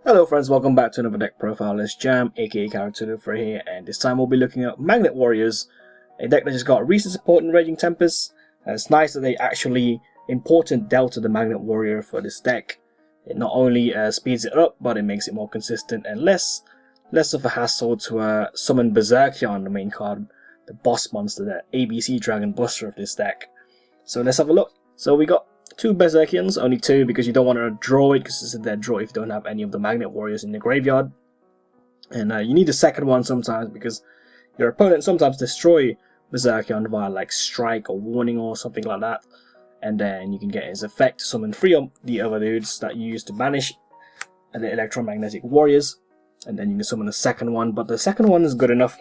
Hello friends, welcome back to another deck profile. It's Jam, aka Character for here, and this time we'll be looking at Magnet Warriors, a deck that just got recent support in Raging Tempest. It's nice that they actually important Delta the Magnet Warrior for this deck. It not only speeds it up, but it makes it more consistent and less of a hassle to summon Berserion, the main card, the boss monster, the ABC Dragon Buster of this deck. So let's have a look. So we got two Berserions, only two because you don't want to draw it because it's a dead draw if you don't have any of the Magnet Warriors in the graveyard. And you need a second one sometimes because your opponent sometimes destroy Berserion via like strike or warning or something like that. And then you can get his effect to summon three of the other dudes that you use to banish the Electromagnetic Warriors. And then you can summon a second one, but the second one is good enough.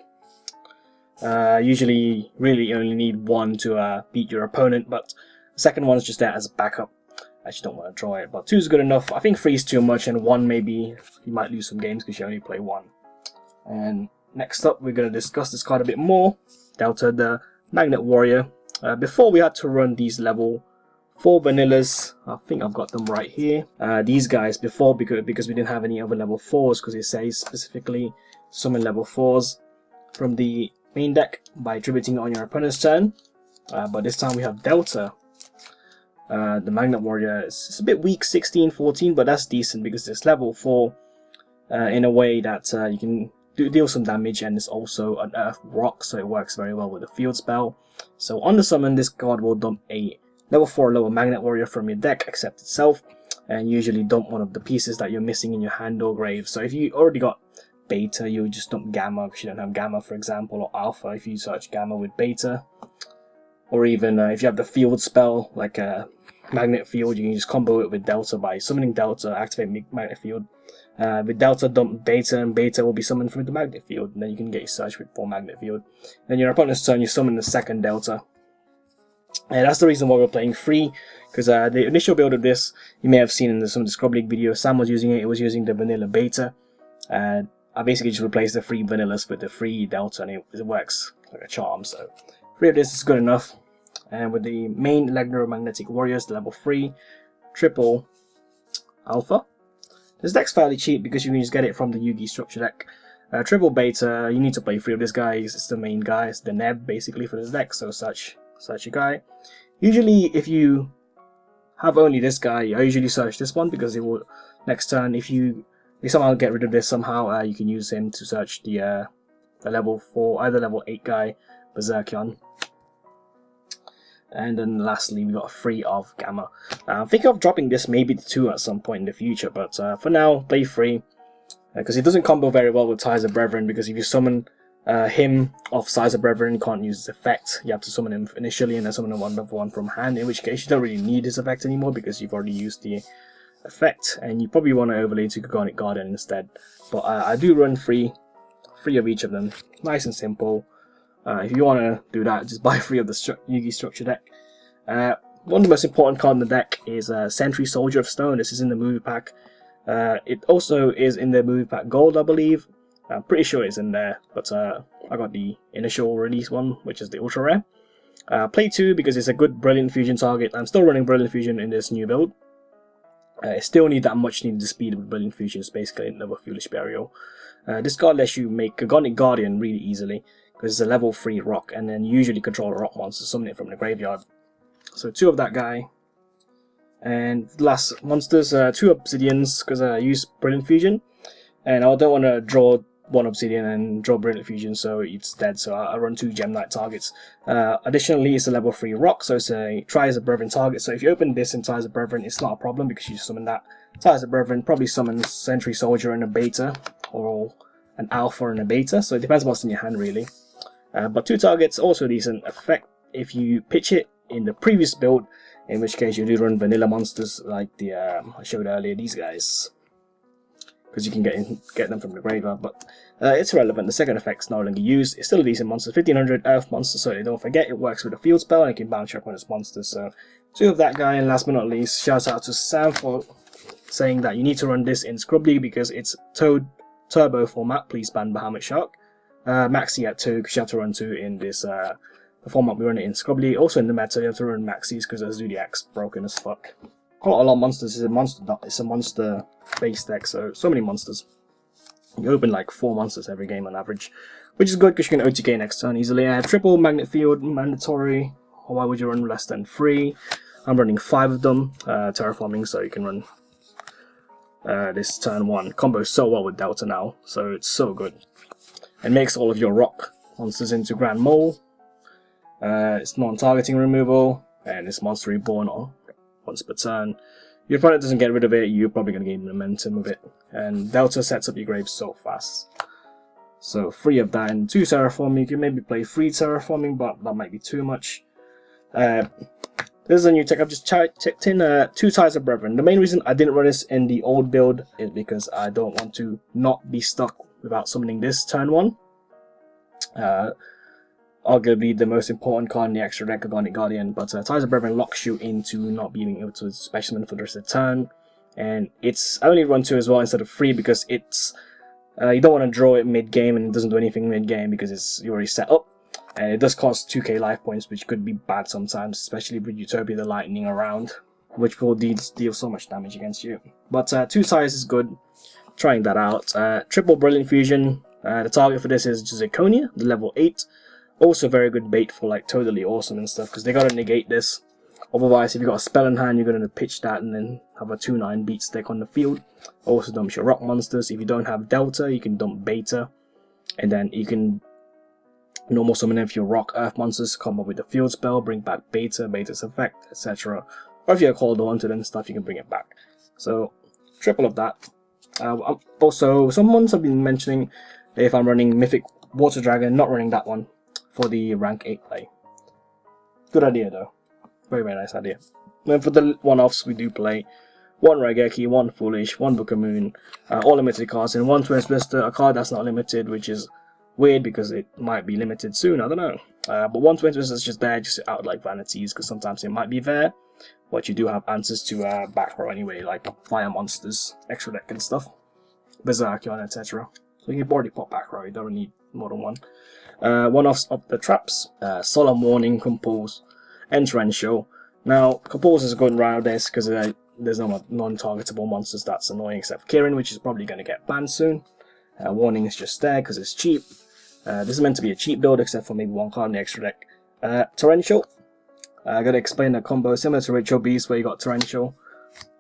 Usually really only need one to beat your opponent, but the second one is just there as a backup. I just don't want to draw it, but two is good enough. I think three is too much, and one maybe you might lose some games because you only play one. And next up, we're going to discuss this card a bit more. Delta, the Magnet Warrior. Before we had to run these level 4 vanillas. I think I've got them right here. These guys before because we didn't have any other level 4s because it says specifically summon level 4s from the main deck by tributing on your opponent's turn. But this time we have Delta. The Magnet Warrior is a bit weak, 16, 14, but that's decent because it's level 4 in a way that you can deal some damage, and it's also an Earth Rock, so it works very well with the field spell. So on the summon, this card will dump a level 4 lower Magnet Warrior from your deck, except itself, and usually dump one of the pieces that you're missing in your hand or grave. So if you already got Beta, you would just dump Gamma because you don't have Gamma, for example, or Alpha if you search Gamma with Beta. Or even if you have the field spell, like a Magnet Field, you can just combo it with Delta by summoning Delta, activate Magnet Field. With Delta, dump Beta, and Beta will be summoned from the Magnet Field. And then you can get your search with 4 Magnet Field. Then your opponent's turn, you summon the second Delta. And that's the reason why we're playing 3, because the initial build of this, you may have seen in some of the Scrub League videos, Sam was using it, it was using the Vanilla Beta. I basically just replaced the 3 Vanillas with the 3 Delta, and it works like a charm. So 3 of this is good enough. And with the main Electromagnetic Warriors, level 3, triple Alpha. This deck's fairly cheap because you can just get it from the Yugi structure deck. Triple Beta, you need to play 3 of this guy, it's the main guy, it's the Neb basically for this deck, so such a guy. Usually if you have only this guy, I usually search this one because it will, next turn, if you somehow get rid of this somehow, you can use him to search the level 4, either level 8 guy, Berserion. And then lastly, we got 3 of Gamma. I'm thinking of dropping this maybe to 2 at some point in the future, but for now, play 3. Because it doesn't combo very well with Ties of Brethren, because if you summon him off Ties of Brethren, you can't use his effect. You have to summon him initially and then summon one from hand, in which case you don't really need his effect anymore because you've already used the effect, and you probably want to overlay to Gorgonic Guardian instead. But I do run 3 of each of them. Nice and simple. If you want to do that, just buy 3 of the Yugi structure deck. One of the most important cards in the deck is Sentry Soldier of Stone. This is in the movie pack. It also is in the movie pack Gold, I believe. I'm pretty sure it's in there, but I got the initial release one, which is the Ultra Rare. Play 2 because it's a good Brilliant Fusion target. I'm still running Brilliant Fusion in this new build. I still need that much needed speed with Brilliant Fusion, it's basically another Foolish Burial. This card lets you make Gorgonic Guardian really easily, because it's a level 3 rock, and then you usually control a rock monster, summon it from the graveyard. So 2 of that guy. And last monsters, 2 Obsidians, because I use Brilliant Fusion. And I don't want to draw 1 Obsidian and draw Brilliant Fusion, so it's dead, so I run 2 Gem Knight targets. Additionally, it's a level 3 rock, so it's a Ties of Brethren target. So if you open this in Ties of Brethren, it's not a problem because you summon that. Ties of Brethren probably summons Sentry Soldier and a Beta, or an Alpha and a Beta, so it depends what's in your hand really. But 2 targets, also a decent effect if you pitch it in the previous build, in which case you do run vanilla monsters like the I showed earlier, these guys, because you can get them from the graveyard. But it's irrelevant, the second effect's no longer used. It's still a decent monster, 1500 Earth monster, so don't forget it works with a field spell and you can bounce your opponent's monsters. So 2 of that guy, and last but not least, shout out to Sam for saying that you need to run this in Scrub League because it's Toad Turbo format. Please ban Bahamut Shark. Maxi at 2 because you have to run 2 in this the format we run it in Scrub League. Also in the meta you have to run Maxis because the Zodiac's broken as fuck. quite a lot of monsters. It's a monster based deck, so many monsters. You open like 4 monsters every game on average, which is good because you can OTK next turn easily. Triple magnet field mandatory. Why would you run less than 3? I'm running 5 of them. Terraforming, so you can run this turn 1. Combos so well with Delta now, so it's so good. It makes all of your rock monsters into Grand Mole. It's non-targeting removal, and it's monster reborn once per turn. Your opponent doesn't get rid of it, you're probably going to gain momentum with it. And Delta sets up your grave so fast. So 3 of that and 2 Terraforming. You can maybe play 3 Terraforming, but that might be too much. This is a new tech. I've just checked in 2 Ties of Brethren. The main reason I didn't run this in the old build is because I don't want to not be stuck without summoning this turn 1. Arguably the most important card in the extra deck, Agonic Guardian, but Ties of Brethren locks you into not being able to special summon for the rest of the turn. And it's only run 2 as well instead of 3 because it's you don't want to draw it mid-game and it doesn't do anything mid-game because it's already set up. And it does cost 2k life points, which could be bad sometimes, especially with Utopia the Lightning around, which will deal so much damage against you. But 2 size is good, trying that out. Triple Brilliant Fusion, the target for this is Zirconia, the level 8. Also very good bait for like totally awesome and stuff, because they gotta negate this. Otherwise, if you got a spell in hand, you're gonna pitch that and then have a 2/9 beat stick on the field. Also dumps your rock monsters. If you don't have Delta, you can dump Beta, and then you can normal summon if your rock earth monsters come up with the field spell, bring back Beta, Beta's effect, etc. Or if you're called Haunted and stuff, you can bring it back. So triple of that. Also, someone have been mentioning if I'm running Mythic Water Dragon, not running that one for the rank 8 play. Good idea though. Very, very nice idea. Then for the one-offs, we do play 1 Raigeki, 1 Foolish, 1 Book of Moon, all limited cards, and 1 Twin Splitter, a card that's not limited, which is weird because it might be limited soon, I don't know. But 1 Twin Splitter is just there, just out like vanities, because sometimes it might be there, but you do have answers to back row anyway, like fire monsters, extra deck and stuff, Berserion, etc. So you can already pop back row, you don't need more than 1. One-offs up the traps, Solemn Warning, Compose, and Torrential. Now, Compose is good around this because there's no non-targetable monsters that's annoying except for Kirin, which is probably going to get banned soon. Warning is just there because it's cheap. This is meant to be a cheap build except for maybe 1 card in the extra deck. Torrential. I gotta explain the combo similar to Ritual Beast where you got Torrential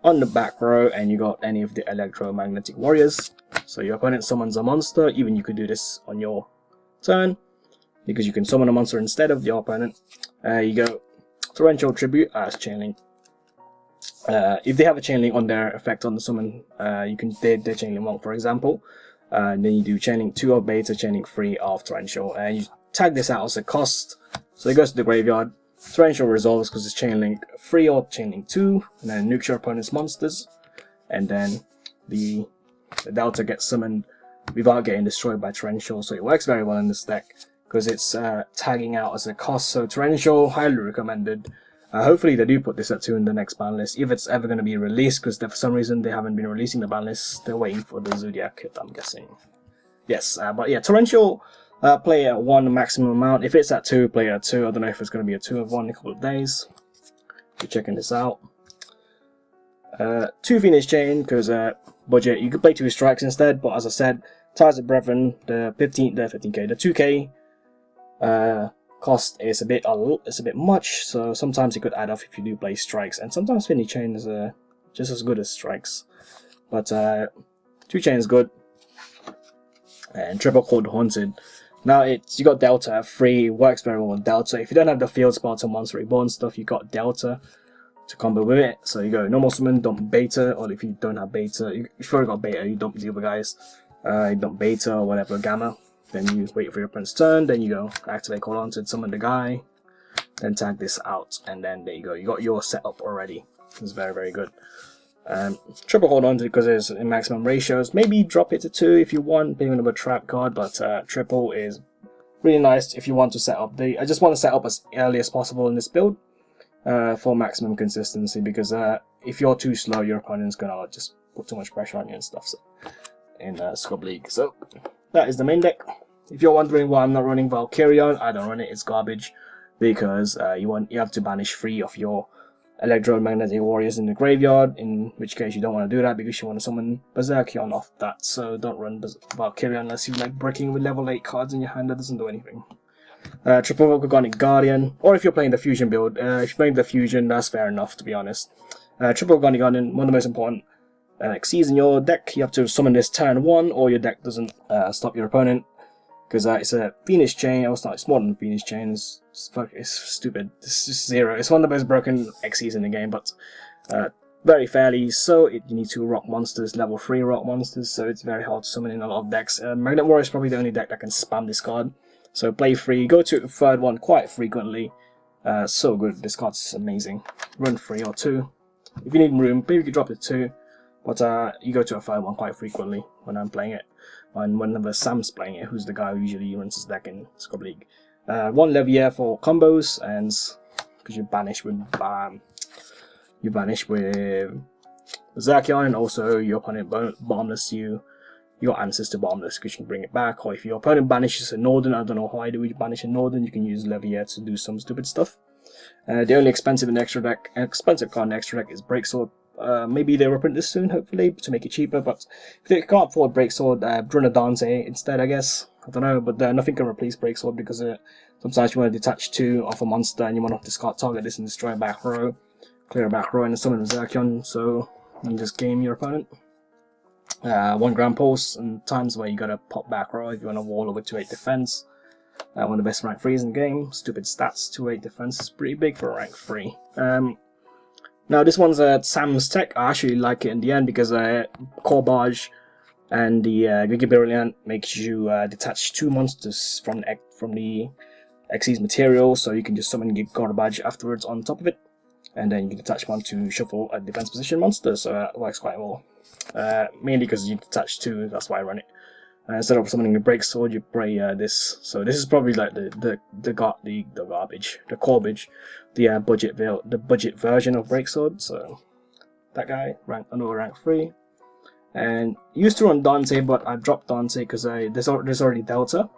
on the back row and you got any of the Electromagnetic Warriors. So your opponent summons a monster, even you could do this on your turn because you can summon a monster instead of your opponent. You go Torrential Tribute as Chainlink. If they have a Chainlink on their effect on the summon, you can their Chainlink Monk, for example. Then you do Chainlink 2 of Beta, Chainlink 3 of Torrential, and you tag this out as a cost. So it goes to the graveyard. Torrential resolves because it's Chainlink 3 or Chainlink 2, and then nukes your opponent's monsters, and then the Delta gets summoned without getting destroyed by Torrential. So it works very well in this deck because it's tagging out as a cost. So Torrential, highly recommended. Hopefully they do put this at 2 in the next ban list, if it's ever going to be released, because for some reason they haven't been releasing the ban list. They're waiting for the Zodiac kit, I'm guessing. Yes, but yeah, Torrential, play at 1 maximum amount. If it's at 2, play at 2. I don't know if it's going to be a 2 of 1 in a couple of days. We're checking this out. 2 Phoenix Chain, because budget. You could play 2 strikes instead, but as I said, Ties of Brethren, the 15k, the 2k cost is a bit much, so sometimes it could add up if you do play strikes, and sometimes Phoenix Chain is just as good as strikes. But 2 Chain is good, and Triple Cold Haunted. Now you got Delta 3, works very well with Delta. If you don't have the field spell to Monster Reborn stuff, you got Delta to combo with it. So you go normal summon, dump Beta, or if you don't have Beta, if you've already got Beta, you dump the other guys. You dump Beta or whatever, Gamma. Then you wait for your opponent's turn, then you go activate Cold Haunted, summon the guy, then tag this out, and then there you go. You got your setup already. It's very, very good. Triple Hold On because there's in maximum ratios. Maybe drop it to 2 if you want, being another trap card, but triple is really nice if you want to set up. I just want to set up as early as possible in this build for maximum consistency, because if you're too slow, your opponent's gonna just put too much pressure on you and stuff. So, in Scrub League. So that is the main deck. If you're wondering why I'm not running Valkyrion, I don't run it. It's garbage because you have to banish 3 of your Electromagnetic Warriors in the graveyard, in which case you don't want to do that because you want to summon Berserion off that, so don't run Valkyria unless you like breaking with level 8 cards in your hand. That doesn't do anything. Triple Volcanic Guardian, or if you're playing the Fusion build, if you're playing the Fusion, that's fair enough, to be honest. Triple Volcanic Guardian, one of the most important Xyz in your deck. You have to summon this turn 1, or your deck doesn't stop your opponent, because it's a Phoenix Chain. It's not, it's more than Phoenix Chain. It's stupid. It's just 0. It's one of the most broken Xyz in the game, but very fairly so. You need 2 rock monsters, level 3 rock monsters, so it's very hard to summon in a lot of decks. Magnet Warrior is probably the only deck that can spam this card. So play 3, go to the third one quite frequently. So good, this card's amazing. Run 3 or 2. If you need room, maybe you could drop it 2. But you go to a third one quite frequently when I'm playing it. And whenever Sam's playing it, who's the guy who usually runs his deck in Scrub League. 1 Levier for combos, and because you banish with Berserkion, and also your opponent bottomless your answers to bottomless, because you can bring it back. Or if your opponent banishes a Northern, I don't know why do we banish a Northern, you can use Levier to do some stupid stuff. The only expensive card in extra deck is Breaksword. Maybe they will print this soon, hopefully, to make it cheaper, but if they can't afford Breaksword, run a Dante instead, I guess. I don't know, but nothing can replace Breaksword, because sometimes you want to detach 2 off a monster and you want to discard target this and destroy a back row, clear a back row, and summon Berserkion, so you can just game your opponent. 1 Grand Pulse, and times where you gotta pop back row if you want to wall over 2-8 defense. One of the best rank 3s in the game. Stupid stats, 2-8 defense is pretty big for a rank 3. Now this one's Sam's tech. I actually like it in the end because Core Barge and the Berserion makes you detach 2 monsters from the Xyz material, so you can just summon Core Barge afterwards on top of it, and then you can detach 1 to shuffle a defense position monster, so it works quite well. Mainly because you detach 2, that's why I run it. Instead of summoning the Breaksword, you play this. So this is probably like the budget version of Breaksword. So that guy, another rank 3. And used to run Dante, but I dropped Dante because there's already Delta.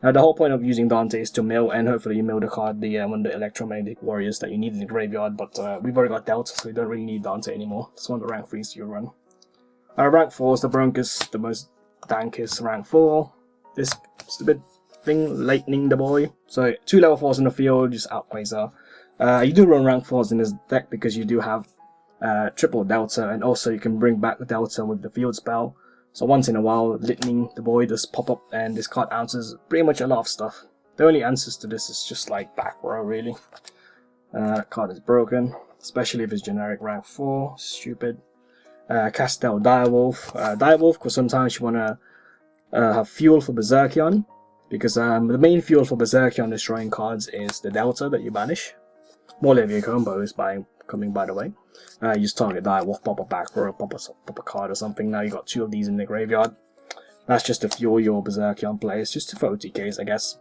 Now the whole point of using Dante is to mill, and hopefully you mill the card, one of the Electromagnetic Warriors that you need in the graveyard. But we've already got Delta, so we don't really need Dante anymore. It's one of the rank 3s you run. Rank 4 is the Broncos, the most dankest rank 4. This stupid thing, lightning the boy. So 2 level 4s in the field, just outplays her. You do run rank 4s in this deck because you do have triple Delta, and also you can bring back the Delta with the field spell. So once in a while, lightning the boy does pop up, and this card answers pretty much a lot of stuff. The only answers to this is just like back row, really. That card is broken, especially if it's generic rank 4. Stupid. Castel Direwolf. Direwolf, because sometimes you want to have fuel for Berserkion, because the main fuel for Berserkion destroying cards is the Delta that you banish. More Levier combos coming, by the way. You just target Direwolf, pop a back row, pop a card or something. Now you got 2 of these in the graveyard. That's just to fuel your Berserkion plays, just to for OTKs, I guess.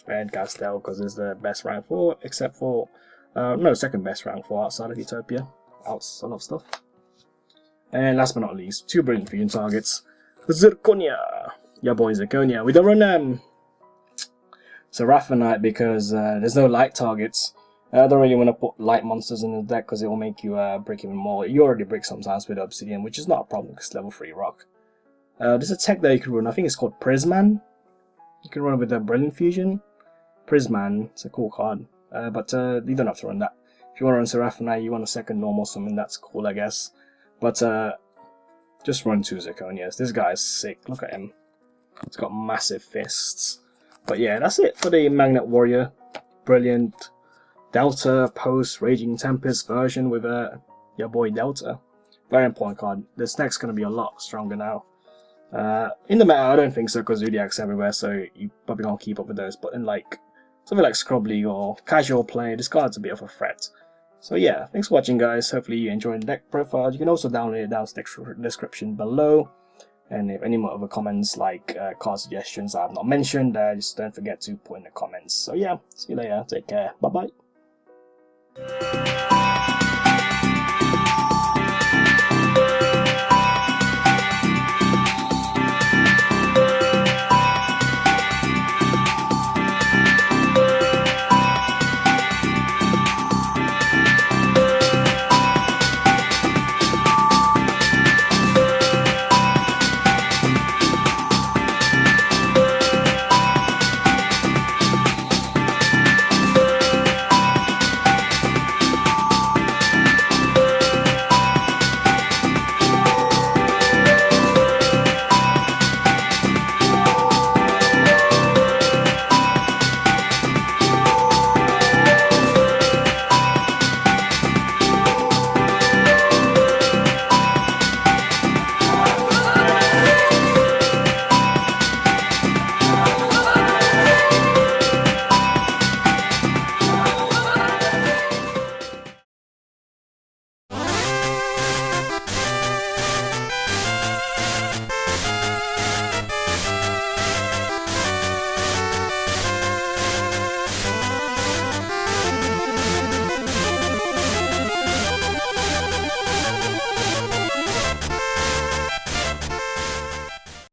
And Castel, because it's the best rank 4, except for no, second best rank 4 outside of Utopia. Outside of stuff. And last but not least, 2 brilliant fusion targets. Zirconia! Yeah, boy, Zirconia. We don't run Seraphonite because there's no light targets. I don't really want to put light monsters in the deck because it will make you break even more. You already break sometimes with Obsidian, which is not a problem because it's level 3 rock. There's a tech that you can run. I think it's called Prisman. You can run with the Brilliant Fusion. Prisman, it's a cool card. But you don't have to run that. If you want to run Seraphonite, you want a second normal summon, that's cool, I guess. But just run 2 Zirconias. This guy is sick. Look at him. He's got massive fists. But yeah, that's it for the Magnet Warrior. Brilliant Delta post Raging Tempest version with your boy Delta. Very important card. This deck's going to be a lot stronger now. In the meta, I don't think so, because Zodiac's everywhere, so you probably can't keep up with those. But in like something like Scrub League or casual play, this card's a bit of a threat. So yeah, thanks for watching, guys. Hopefully you enjoyed the deck profile. You can also download it down in the description below. And if any more other comments like card suggestions I have not mentioned, just don't forget to put in the comments. So yeah, see you later. Take care. Bye bye.